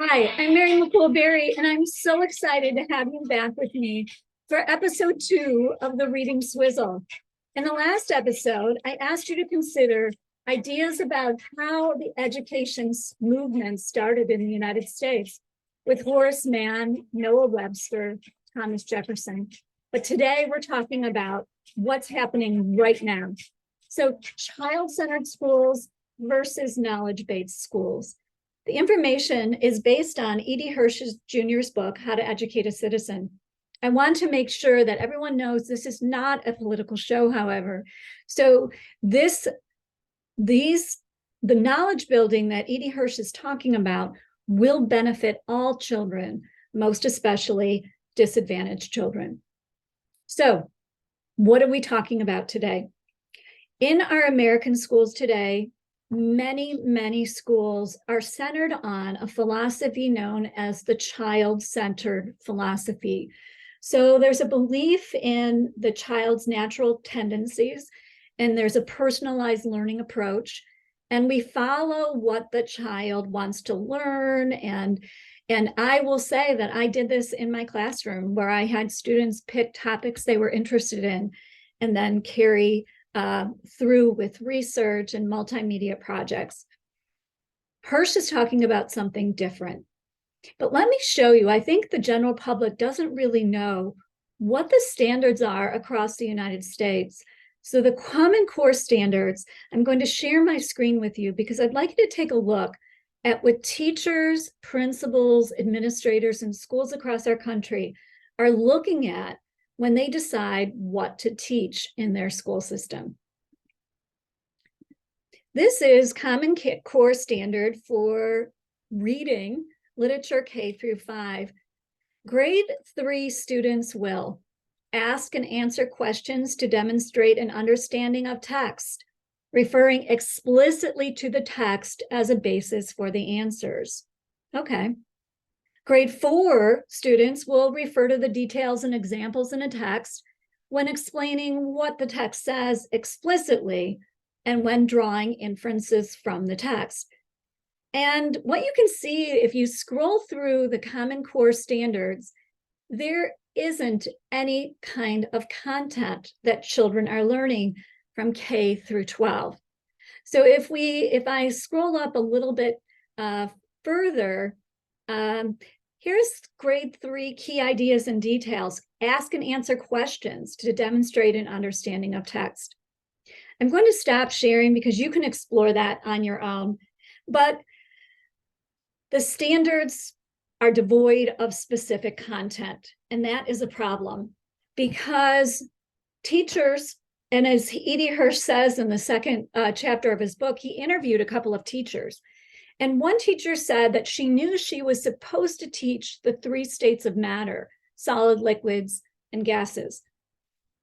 Hi, I'm Mary McCool Berry, and I'm so excited to have you back with me for episode 2 of the Reading Swizzle. In the last episode, I asked you to consider ideas about how the education movement started in the United States with Horace Mann, Noah Webster, Thomas Jefferson. But today we're talking about what's happening right now. So child-centered schools versus knowledge-based schools. The information is based on E.D. Hirsch Jr.'s book, How to Educate a Citizen. I want to make sure that everyone knows this is not a political show, however. So the knowledge building that E.D. Hirsch is talking about will benefit all children, most especially disadvantaged children. So what are we talking about today? In our American schools today, many schools are centered on a philosophy known as the child-centered philosophy. So there's a belief in the child's natural tendencies, and there's a personalized learning approach, and we follow what the child wants to learn. And I will say that I did this in my classroom, where I had students pick topics they were interested in and then carry through with research and multimedia projects. Hirsch is talking about something different. But let me show you, I think the general public doesn't really know what the standards are across the United States. So the Common Core standards, I'm going to share my screen with you because I'd like you to take a look at what teachers, principals, administrators, and schools across our country are looking at when they decide what to teach in their school system. This is Common Core standard for reading literature K through 5. Grade 3 students will ask and answer questions to demonstrate an understanding of text, referring explicitly to the text as a basis for the answers. Okay. Grade 4 students will refer to the details and examples in a text when explaining what the text says explicitly and when drawing inferences from the text. And what you can see if you scroll through the Common Core standards, there isn't any kind of content that children are learning from K through 12. So if I scroll up a little bit further, here's grade 3 key ideas and details. Ask and answer questions to demonstrate an understanding of text. I'm going to stop sharing because you can explore that on your own. But the standards are devoid of specific content, and that is a problem because teachers, and as E.D. Hirsch says in the second chapter of his book, he interviewed a couple of teachers. And one teacher said that she knew she was supposed to teach the 3 states of matter, solid, liquids, and gases.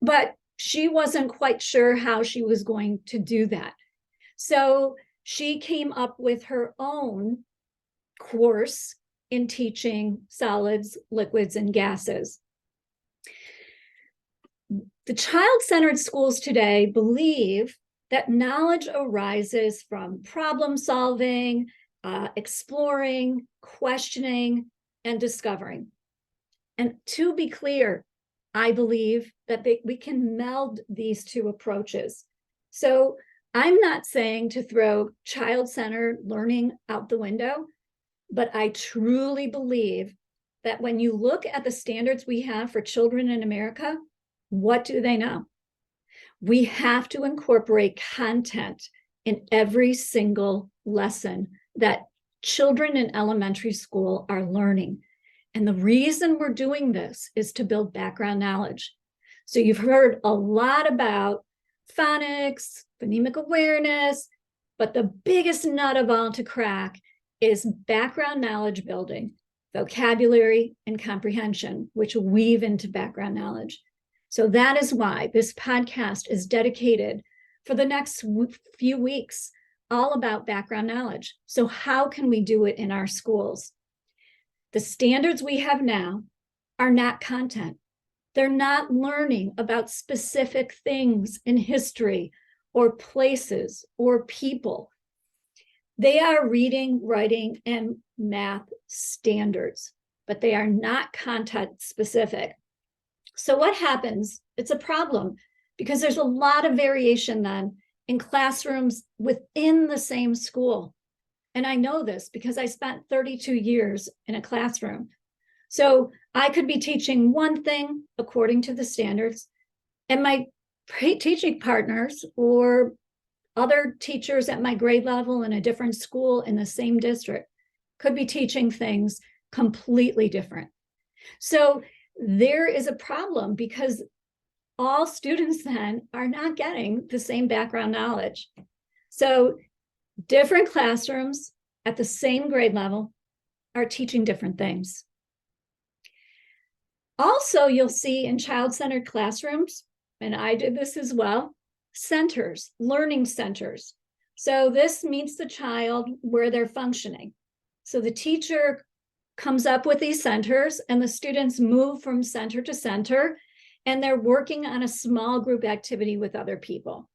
But she wasn't quite sure how she was going to do that. So she came up with her own course in teaching solids, liquids, and gases. The child-centered schools today believe that knowledge arises from problem solving, exploring, questioning, and discovering. And to be clear, I believe that we can meld these 2 approaches. So I'm not saying to throw child-centered learning out the window, but I truly believe that when you look at the standards we have for children in America, what do they know? We have to incorporate content in every single lesson that children in elementary school are learning. And the reason we're doing this is to build background knowledge. So you've heard a lot about phonics, phonemic awareness, but the biggest nut of all to crack is background knowledge building, vocabulary, and comprehension, which weave into background knowledge. So that is why this podcast is dedicated for the next few weeks, all about background knowledge. So how can we do it in our schools? The standards we have now are not content. They're not learning about specific things in history or places or people. They are reading, writing, and math standards, but they are not content specific. So what happens? It's a problem because there's a lot of variation then in classrooms within the same school. And I know this because I spent 32 years in a classroom. So I could be teaching one thing according to the standards, and my teaching partners or other teachers at my grade level in a different school in the same district could be teaching things completely different. So there is a problem because all students then are not getting the same background knowledge. So different classrooms at the same grade level are teaching different things. Also, you'll see in child-centered classrooms, and I did this as well, centers, learning centers. So this meets the child where they're functioning. So the teacher comes up with these centers and the students move from center to center, and they're working on a small group activity with other people.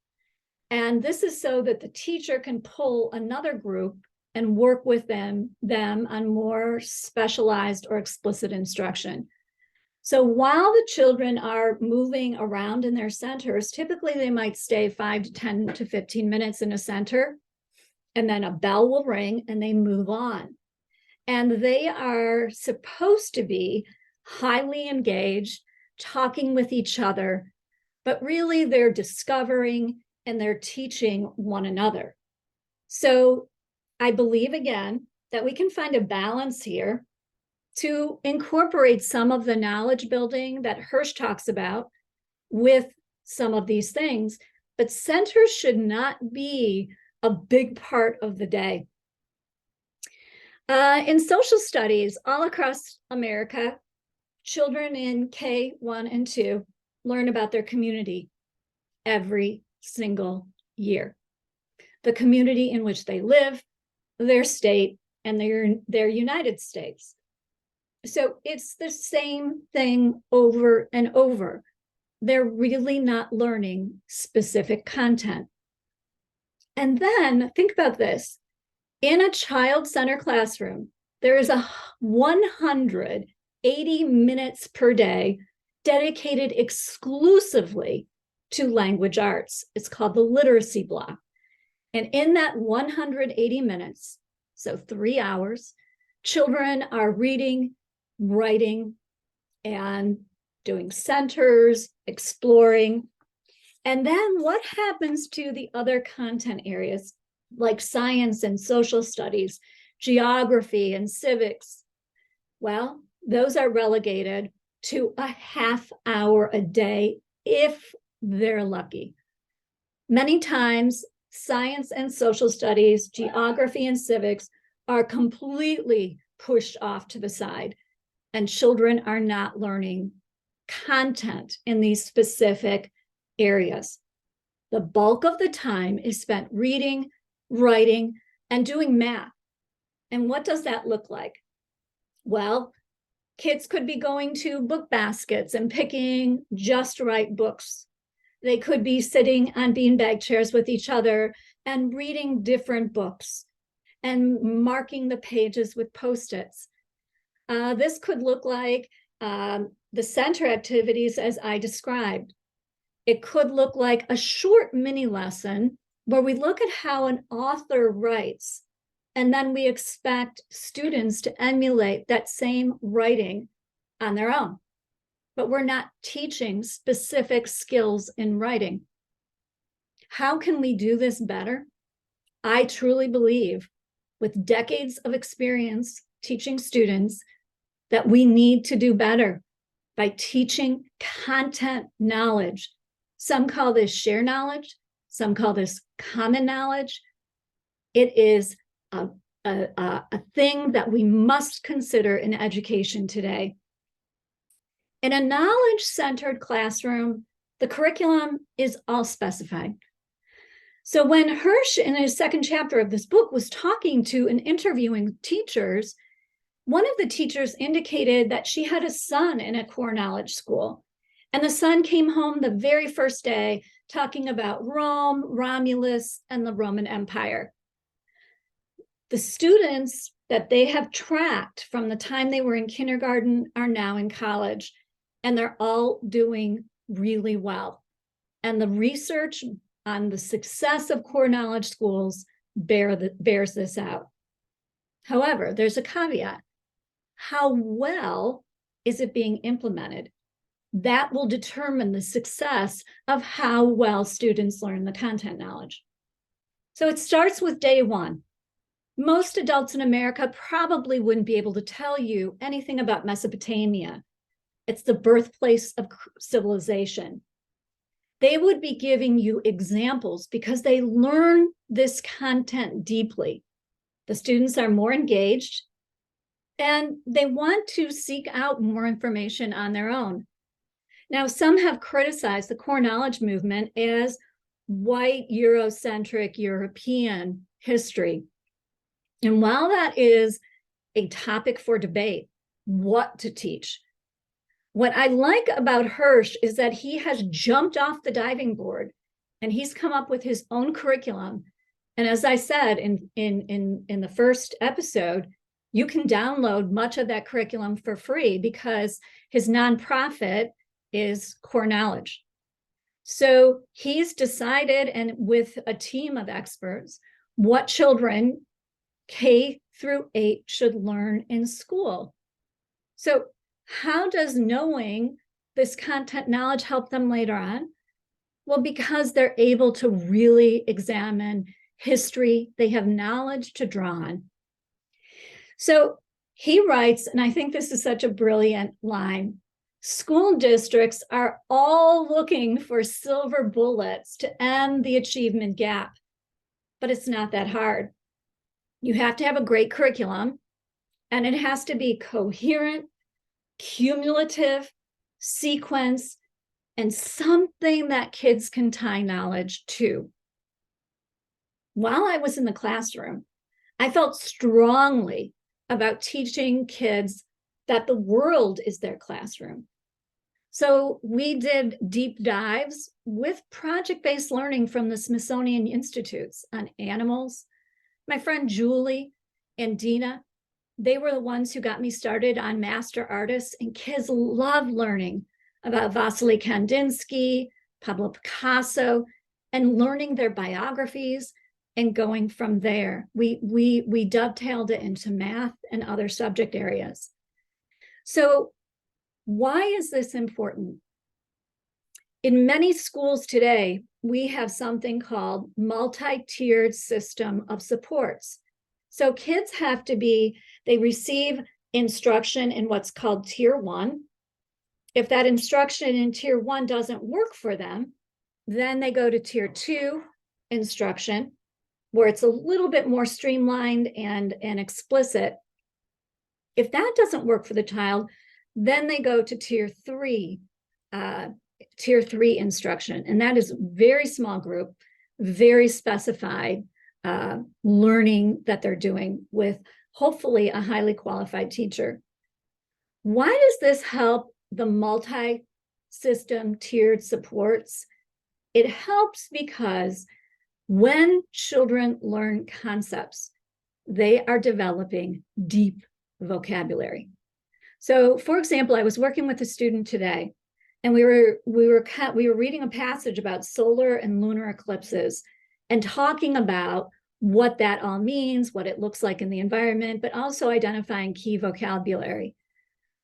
And this is so that the teacher can pull another group and work with them on more specialized or explicit instruction. So while the children are moving around in their centers, typically they might stay 5 to 10 to 15 minutes in a center, and then a bell will ring and they move on. And they are supposed to be highly engaged, talking with each other, but really they're discovering and they're teaching one another. So I believe, again, that we can find a balance here to incorporate some of the knowledge building that Hirsch talks about with some of these things, but centers should not be a big part of the day. In social studies all across America, children in K1 and 2 learn about their community every single year. The community in which they live, their state, and their United States. So it's the same thing over and over. They're really not learning specific content. And then think about this. In a child-centered classroom, there is 180 minutes per day dedicated exclusively to language arts. It's called the literacy block. And in that 180 minutes, so 3 hours, children are reading, writing, and doing centers, exploring. And then what happens to the other content areas like science and social studies, geography and civics? Well, those are relegated to a half hour a day if they're lucky. Many times, science and social studies, geography and civics are completely pushed off to the side, and children are not learning content in these specific areas. The bulk of the time is spent reading, writing, and doing math. And what does that look like? Well, kids could be going to book baskets and picking just right books. They could be sitting on beanbag chairs with each other and reading different books and marking the pages with Post-its. This could look like the center activities as I described. It could look like a short mini lesson where we look at how an author writes, and then we expect students to emulate that same writing on their own. But we're not teaching specific skills in writing. How can we do this better? I truly believe, with decades of experience teaching students, that we need to do better by teaching content knowledge. Some call this share knowledge, some call this common knowledge. It is a thing that we must consider in education today. In a knowledge-centered classroom, the curriculum is all specified. So when Hirsch, in his second chapter of this book, was talking to and interviewing teachers, one of the teachers indicated that she had a son in a core knowledge school. And the son came home the very first day talking about Rome, Romulus, and the Roman Empire. The students that they have tracked from the time they were in kindergarten are now in college, and they're all doing really well. And the research on the success of core knowledge schools bears this out. However, there's a caveat. How well is it being implemented? That will determine the success of how well students learn the content knowledge. So it starts with day one. Most adults in America probably wouldn't be able to tell you anything about Mesopotamia. It's the birthplace of civilization. They would be giving you examples because they learn this content deeply. The students are more engaged and they want to seek out more information on their own. Now, some have criticized the core knowledge movement as white, Eurocentric, European history. And while that is a topic for debate, what to teach, what I like about Hirsch is that he has jumped off the diving board and he's come up with his own curriculum. And as I said in the first episode, you can download much of that curriculum for free because his nonprofit is Core Knowledge. So he's decided, and with a team of experts, what children K through 8 should learn in school. So how does knowing this content knowledge help them later on? Well, because they're able to really examine history, they have knowledge to draw on. So he writes, and I think this is such a brilliant line, school districts are all looking for silver bullets to end the achievement gap, but it's not that hard. You have to have a great curriculum, and it has to be coherent, cumulative, sequence, and something that kids can tie knowledge to. While I was in the classroom, I felt strongly about teaching kids that the world is their classroom. So we did deep dives with project-based learning from the Smithsonian Institutes on animals. My friend Julie and Dina, they were the ones who got me started on master artists, and kids love learning about Vasily Kandinsky, Pablo Picasso, and learning their biographies and going from there. We dovetailed it into math and other subject areas. So why is this important? In many schools today, we have something called multi-tiered system of supports. So kids have to they receive instruction in what's called tier 1. If that instruction in tier 1 doesn't work for them, then they go to tier 2 instruction, where it's a little bit more streamlined and explicit. If that doesn't work for the child, then they go to tier 3 instruction. And that is very small group, very specified learning that they're doing with hopefully a highly qualified teacher. Why does this help the multi-system tiered supports? It helps because when children learn concepts, they are developing deep vocabulary. So, for example, I was working with a student today, and we were reading a passage about solar and lunar eclipses and talking about what that all means, what it looks like in the environment, but also identifying key vocabulary.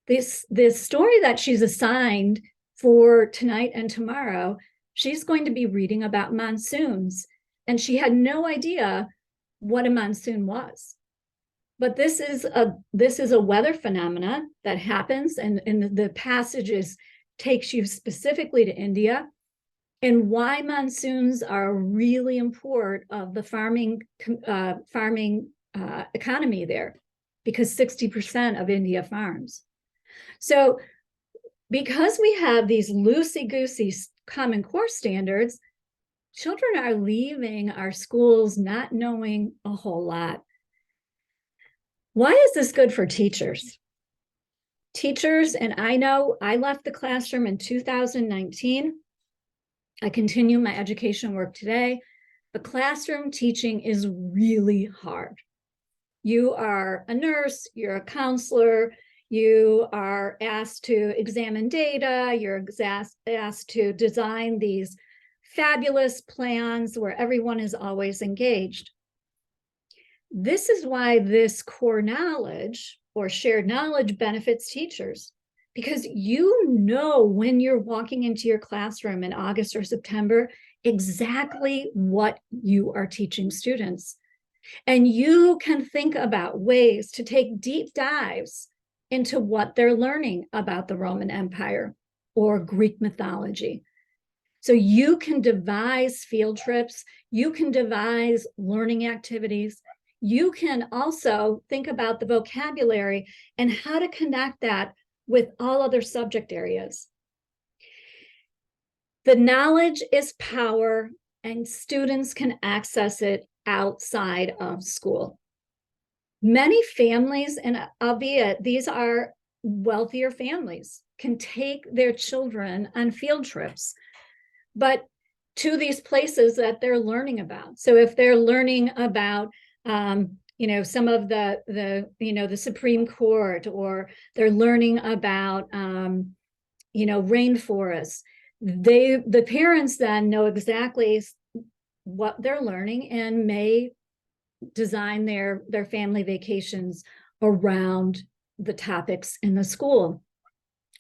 This story that she's assigned for tonight and tomorrow, she's going to be reading about monsoons, and she had no idea what a monsoon was. But this is a weather phenomena that happens, and the passages takes you specifically to India and why monsoons are really important of the farming economy there, because 60% of India farms. So because we have these loosey-goosey Common Core standards, children are leaving our schools not knowing a whole lot. Why is this good for teachers? Teachers, and I know I left the classroom in 2019. I continue my education work today. But classroom teaching is really hard. You are a nurse, you're a counselor, you are asked to examine data, you're asked to design these fabulous plans where everyone is always engaged. This is why this core knowledge or shared knowledge benefits teachers, because you know when you're walking into your classroom in August or September exactly what you are teaching students. And you can think about ways to take deep dives into what they're learning about the Roman Empire or Greek mythology. So you can devise field trips, you can devise learning activities. You can also think about the vocabulary and how to connect that with all other subject areas. The knowledge is power, and students can access it outside of school. Many families, and albeit these are wealthier families, can take their children on field trips, but to these places that they're learning about. So if they're learning about some of the Supreme Court, or they're learning about rainforests, the parents then know exactly what they're learning and may design their family vacations around the topics in the school.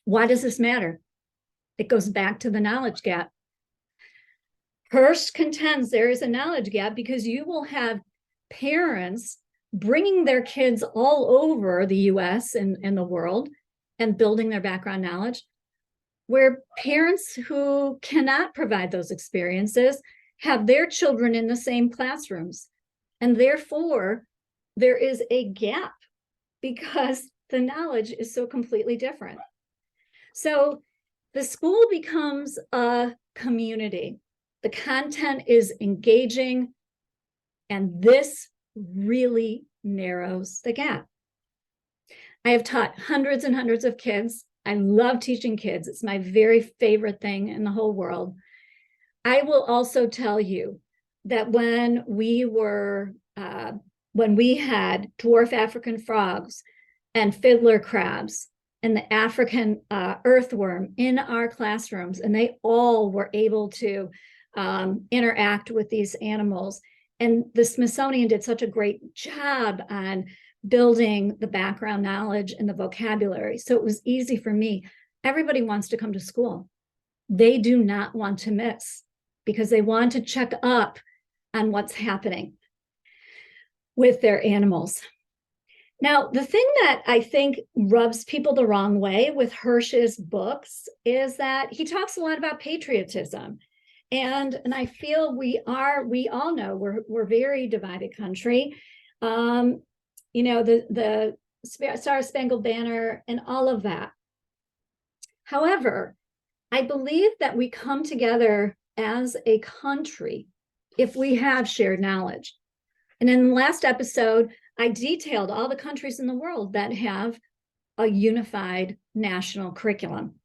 Why does this matter? It goes back to the knowledge gap. Hirsch contends there is a knowledge gap because you will have parents bringing their kids all over the US and the world and building their background knowledge, where parents who cannot provide those experiences have their children in the same classrooms. And therefore, there is a gap because the knowledge is so completely different. So the school becomes a community. The content is engaging, and this really narrows the gap. I have taught hundreds and hundreds of kids. I love teaching kids. It's my very favorite thing in the whole world. I will also tell you that when we had dwarf African frogs and fiddler crabs and the African earthworm in our classrooms, and they all were able to interact with these animals. And the Smithsonian did such a great job on building the background knowledge and the vocabulary. So it was easy for me. Everybody wants to come to school. They do not want to miss, because they want to check up on what's happening with their animals. Now, the thing that I think rubs people the wrong way with Hirsch's books is that he talks a lot about patriotism. And I feel we all know we're a very divided country. The Star-Spangled Banner and all of that. However, I believe that we come together as a country if we have shared knowledge. And in the last episode, I detailed all the countries in the world that have a unified national curriculum.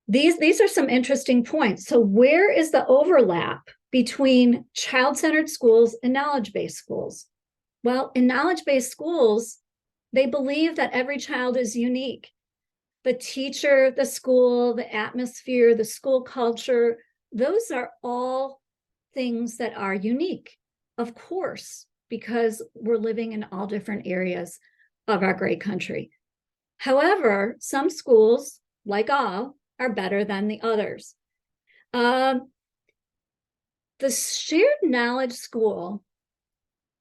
These are some interesting points. So where is the overlap between child-centered schools and knowledge-based schools? Well, in knowledge-based schools, they believe that every child is unique. The teacher, the school, the atmosphere, the school culture, those are all things that are unique, of course, because we're living in all different areas of our great country. However, some schools, like all, are better than the others. The shared knowledge school,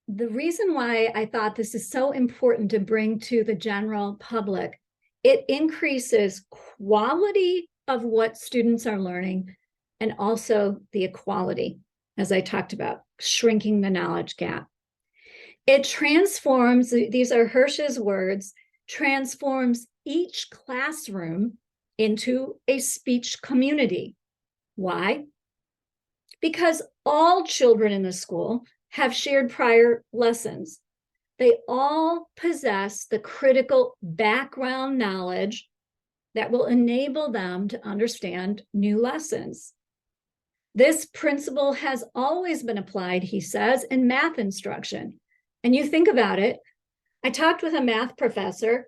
the reason why I thought this is so important to bring to the general public, it increases quality of what students are learning and also the equality, as I talked about, shrinking the knowledge gap. It transforms, these are Hirsch's words, transforms each classroom into a speech community. Why? Because all children in the school have shared prior lessons. They all possess the critical background knowledge that will enable them to understand new lessons. This principle has always been applied, he says, in math instruction. And you think about it, I talked with a math professor,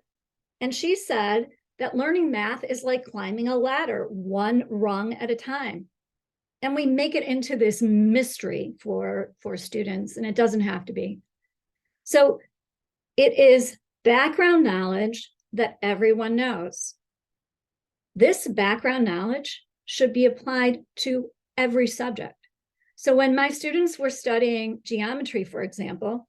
and she said that learning math is like climbing a ladder, one rung at a time. And we make it into this mystery for students, and it doesn't have to be. So it is background knowledge that everyone knows. This background knowledge should be applied to every subject. So when my students were studying geometry, for example,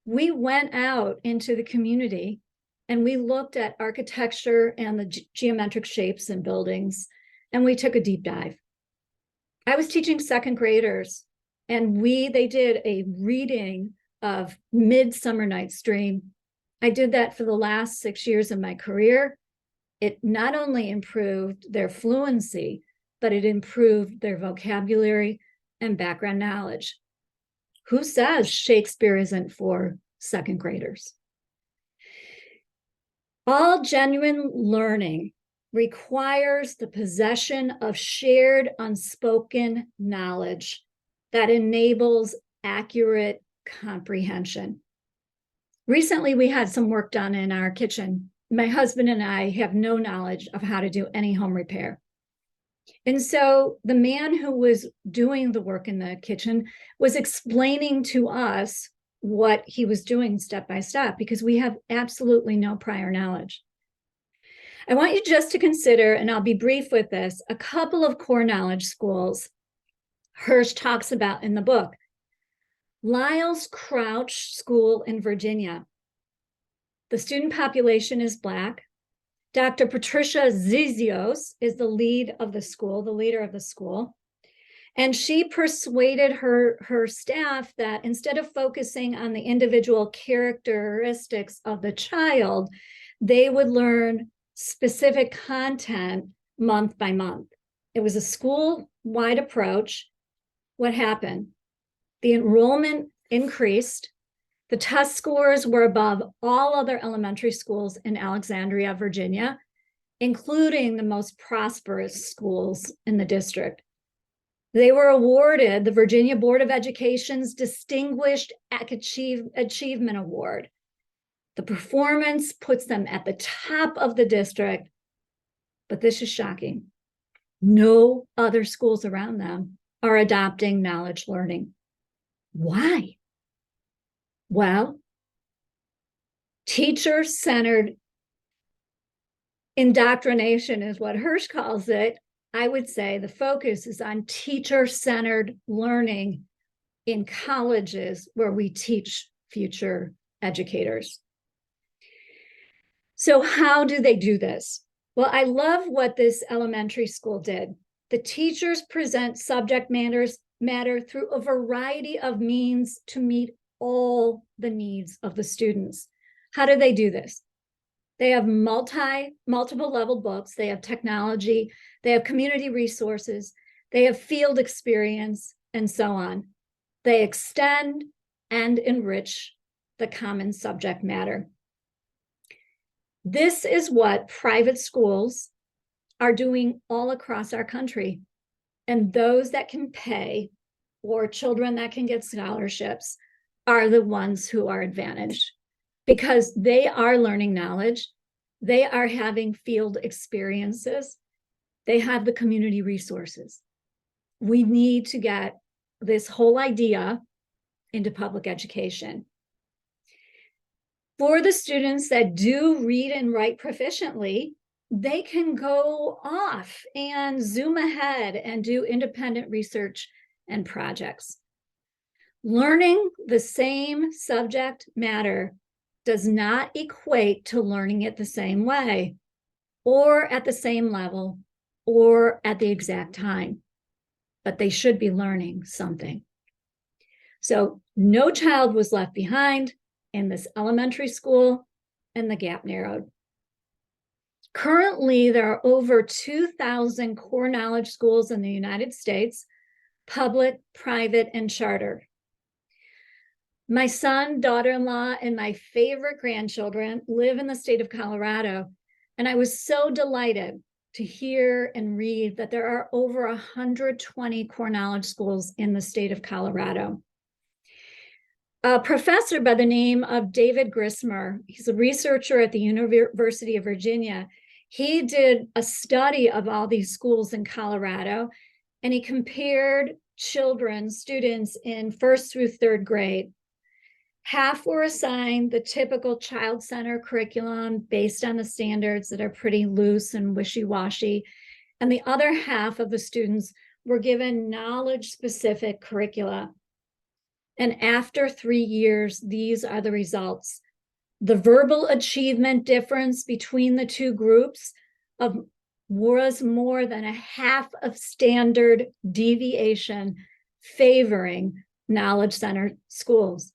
we went out into the community and we looked at architecture and the geometric shapes and buildings, and we took a deep dive. I was teaching second graders, and they did a reading of Midsummer Night's Dream. I did that for the last 6 years of my career. It not only improved their fluency, but it improved their vocabulary and background knowledge. Who says Shakespeare isn't for second graders? All genuine learning requires the possession of shared unspoken knowledge that enables accurate comprehension. Recently, we had some work done in our kitchen. My husband and I have no knowledge of how to do any home repair. And so the man who was doing the work in the kitchen was explaining to us what he was doing step by step, because we have absolutely no prior knowledge. I want you just to consider, and I'll be brief with this, a couple of core knowledge schools Hirsch talks about in the book. Lyle's Crouch School in Virginia. The student population is Black. Dr. Patricia Zizios is the leader of the school. And she persuaded her staff that instead of focusing on the individual characteristics of the child, they would learn specific content month by month. It was a school-wide approach. What happened? The enrollment increased. The test scores were above all other elementary schools in Alexandria, Virginia, including the most prosperous schools in the district. They were awarded the Virginia Board of Education's Distinguished Achievement Award. The performance puts them at the top of the district, but this is shocking. No other schools around them are adopting knowledge learning. Why? Well, teacher-centered indoctrination is what Hirsch calls it. I would say the focus is on teacher-centered learning in colleges where we teach future educators. So how do they do this? Well, I love what this elementary school did. The teachers present subject matter through a variety of means to meet all the needs of the students. How do they do this? They have multiple level books. They have technology. They have community resources. They have field experience, and so on. They extend and enrich the common subject matter. This is what private schools are doing all across our country. And those that can pay, or children that can get scholarships, are the ones who are advantaged, because they are learning knowledge. They are having field experiences. They have the community resources. We need to get this whole idea into public education. For the students that do read and write proficiently, they can go off and zoom ahead and do independent research and projects. Learning the same subject matter does not equate to learning it the same way, or at the same level, or at the exact time, but they should be learning something. So no child was left behind in this elementary school, and the gap narrowed. Currently, there are over 2,000 core knowledge schools in the United States, public, private, and charter. My son, daughter-in-law, and my favorite grandchildren live in the state of Colorado, and I was so delighted to hear and read that there are over 120 core knowledge schools in the state of Colorado. A professor by the name of David Grismer, he's a researcher at the University of Virginia. He did a study of all these schools in Colorado, and he compared students in first through third grade. Half were assigned the typical child-centered curriculum based on the standards that are pretty loose and wishy-washy, and the other half of the students were given knowledge-specific curricula. And after 3 years, these are the results. The verbal achievement difference between the two groups was more than a half of standard deviation favoring knowledge-centered schools.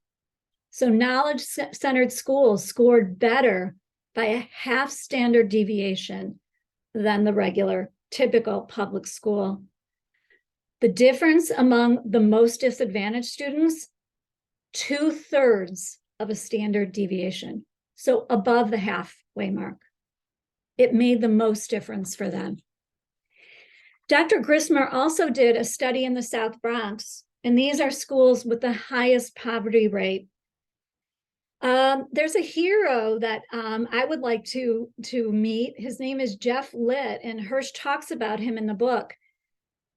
So knowledge-centered schools scored better by a half standard deviation than the regular, typical public school. The difference among the most disadvantaged students, 2/3 of a standard deviation, so above the halfway mark. It made the most difference for them. Dr. Grismer also did a study in the South Bronx, and these are schools with the highest poverty rate. There's a hero that I would like to meet. His name is Jeff Litt, and Hirsch talks about him in the book.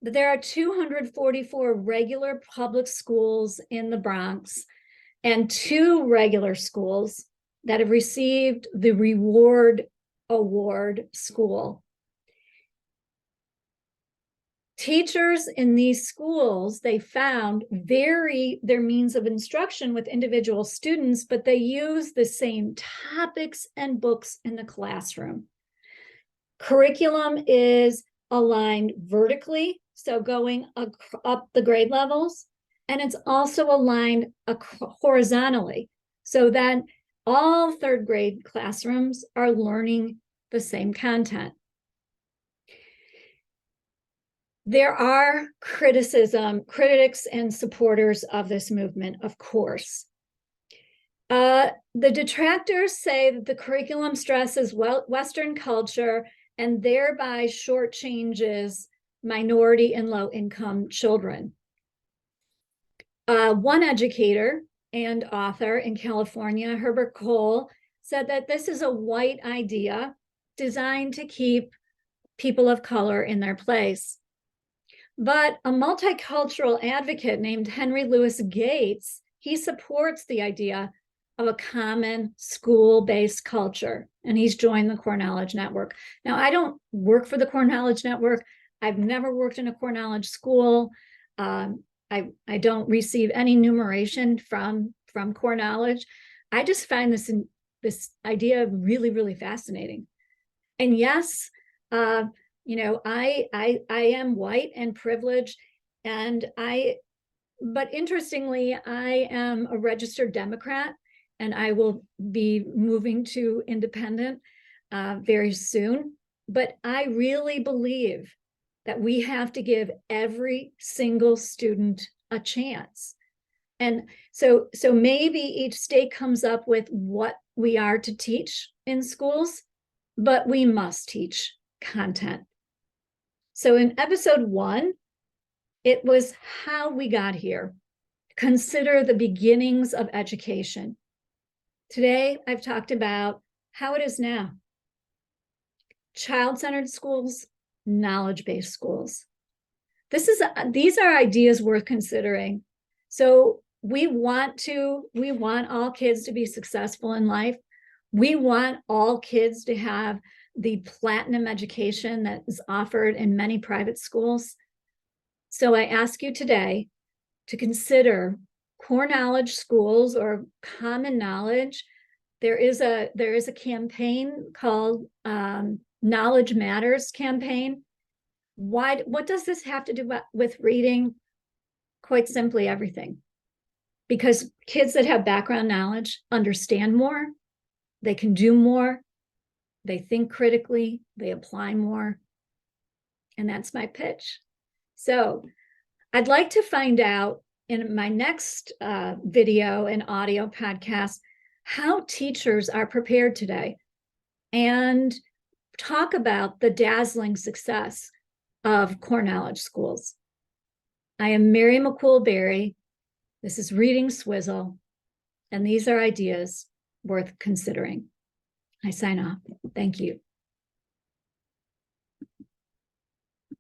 But there are 244 regular public schools in the Bronx and 2 regular schools that have received the Reward Award school. Teachers in these schools, they found, vary their means of instruction with individual students, but they use the same topics and books in the classroom. Curriculum is aligned vertically, so going up the grade levels, and it's also aligned horizontally, so that all third grade classrooms are learning the same content. There are critics and supporters of this movement, of course. The detractors say that the curriculum stresses Western culture and thereby shortchanges minority and low-income children. One educator and author in California, Herbert Cole, said that this is a white idea designed to keep people of color in their place. But a multicultural advocate named Henry Louis Gates, he supports the idea of a common school-based culture, and he's joined the Core Knowledge Network. Now, I don't work for the Core Knowledge Network. I've never worked in a Core Knowledge school. I don't receive any numeration from Core Knowledge. I just find this idea really, really fascinating. And yes, you know, I am white and privileged, but interestingly, I am a registered Democrat, and I will be moving to independent very soon. But I really believe that we have to give every single student a chance. And so maybe each state comes up with what we are to teach in schools, but we must teach content. So in episode 1, it was how we got here. Consider the beginnings of education. Today, I've talked about how it is now. Child-centered schools, knowledge-based schools. These are ideas worth considering. So we want all kids to be successful in life. We want all kids to have the platinum education that is offered in many private schools. So I ask you today to consider core knowledge schools or common knowledge. There is a campaign called Knowledge Matters campaign. What does this have to do with reading? Quite simply, everything. Because kids that have background knowledge understand more, they can do more, they think critically, they apply more. And that's my pitch. So I'd like to find out in my next video and audio podcast how teachers are prepared today, and talk about the dazzling success of core knowledge schools. I am Mary McCool Berry. This is Reading Swizzle. And these are ideas worth considering. I sign off. Thank you.